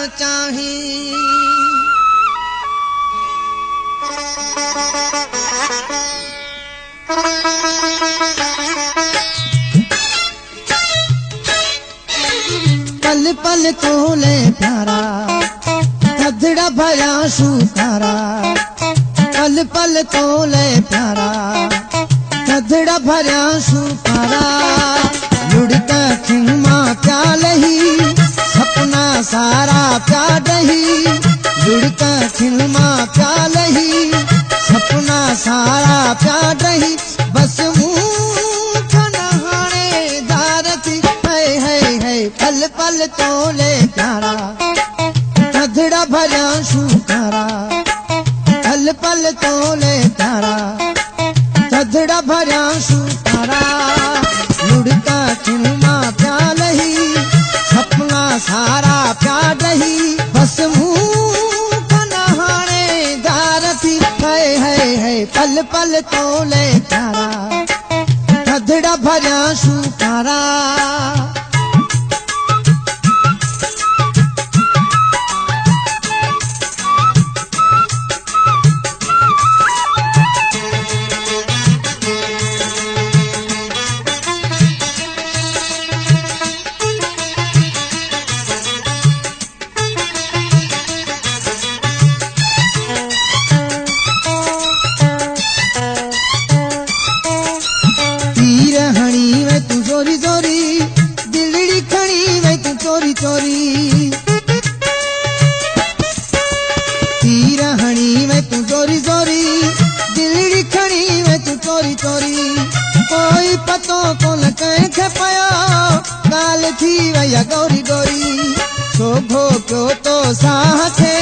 चाही। पल पल तोले प्यारा थधड़ा भया सुतारा। पल पल तोले प्यारा थधड़ा भया सुतारा। लुढ़का खिमा क्या लही सपना सारा प्या दही। लुढ़का खिमा क्या लही सपना सारा प्या दही। बस मुँह नहाने दारती है पल पल तोले प्यारा थधड़ा भरा सुतारा। पल पल तोले प्यारा थधड़ा भरा सुतारा। लुढ़का खिमा प्या लही सपना सारा प्या दही। बस मुँह नहाने दारती है पल पल तोले प्यारा थधड़ा भरा सुतारा। चोरी चोरी दिलड़ी खड़ी वे तू चोरी चोरी। तीर हणी वे तू चोरी चोरी दिलड़ी खड़ी वे तू चोरी चोरी। कोई पतो कोन कंहिंखे पयो ॻाल्हि थी वई गोरी गोरी। शोभो पियो तो साह खे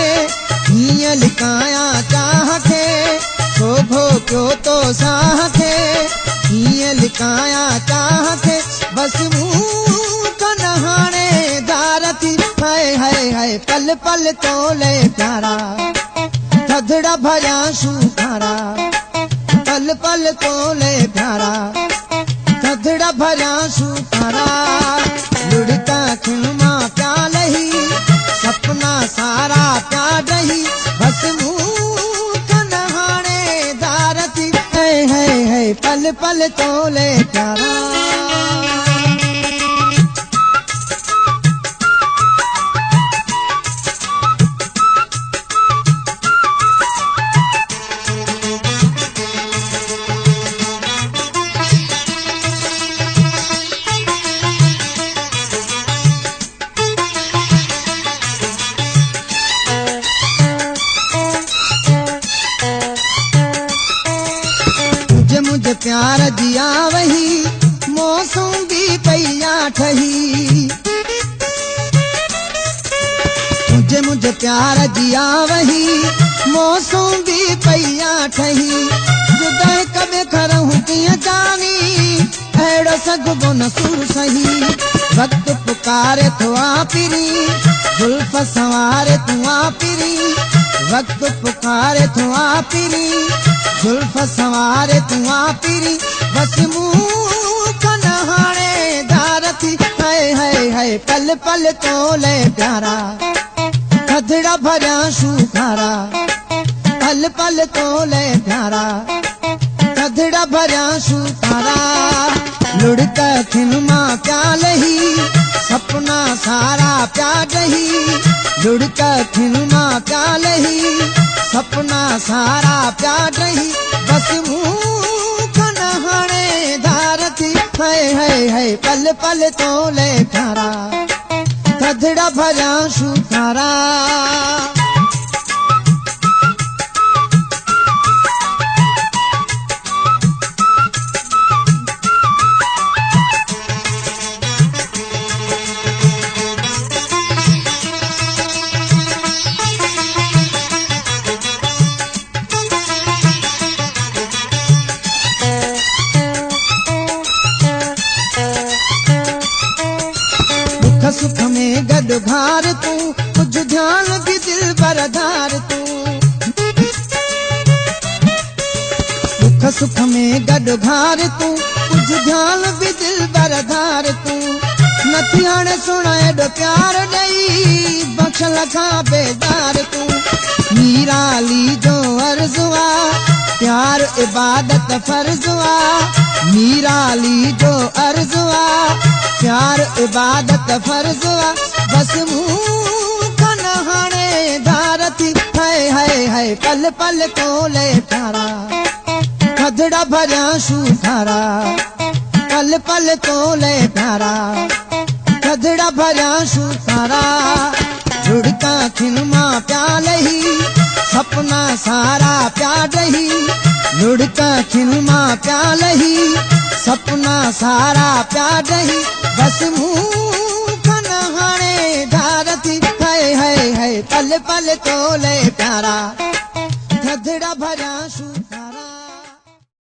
हीअं लिकाया चाह खे। शोभो पियो तो साह खे हीअं लिकाया चाह खे। बस मुँह नहाने दारती है पल पल तोले प्यारा थधड़ा भरा सुतारा। पल पल तोले प्यारा थधड़ा भरा सुतारा। लुढ़का खिमा प्या लही सपना सारा प्या दही। बस मुँह नहाने दारती है पल पल तोले प्यारा। मुझे प्यार दिया वही मौसम भी पैया ठही। मुझे प्यार दिया वही मौसम भी पैया ठही। जुदाई कबे करहूं किया जानी अहिड़ो सगबो न सुर सही। वक्त पुकारे तो आपिरी जुल्फ संवारे तू आपिरी। वक्त पुकारे तो आपिरी जुल्फ संवारे तू आपिरी। बस मुँह नहाने दारती है पल पल तोले प्यारा थधड़ा भरा सुतारा। पल पल तोले प्यारा थधड़ा भरा सुतारा। लुढ़का खिमा प्या लही सपना सारा प्या दही। लुढ़का खिमा प्या लही सपना सारा प्या दही। बस मुँह नहाने दारती है पल पल तोले प्यारा थधड़ा भरा सुतारा। सुख में गद भार तू कुछ ध्यान भी दिल बरदार तू। दुख सुख में गद भार तू कुछ ध्यान भी दिल बरदार तू। न नथी हाणे सुण एॾो प्यार ॾेई बख्श लखां बेदार तूं मीराली जो अर्ज़ आ प्यार इबादत फर्ज़ आ मीराली जो अर्ज़ आ प्यार इबादत फर्ज़ आ बस मूं कन हाणे धार थी हाय हाय हाय पल पल तोले प्यारा थधड़ा भरिया शू थारा पल पल तोले प्यारा थधड़ा भरिया शू थारा झुड़का खिन मां प्याल ही सपना सारा प्या डही लुड़का खिन मां प्याल ही सपना सारा प्या डही बस मुंह कन हाणे धार थी हाय हाय हाय पल पल तोले प्यारा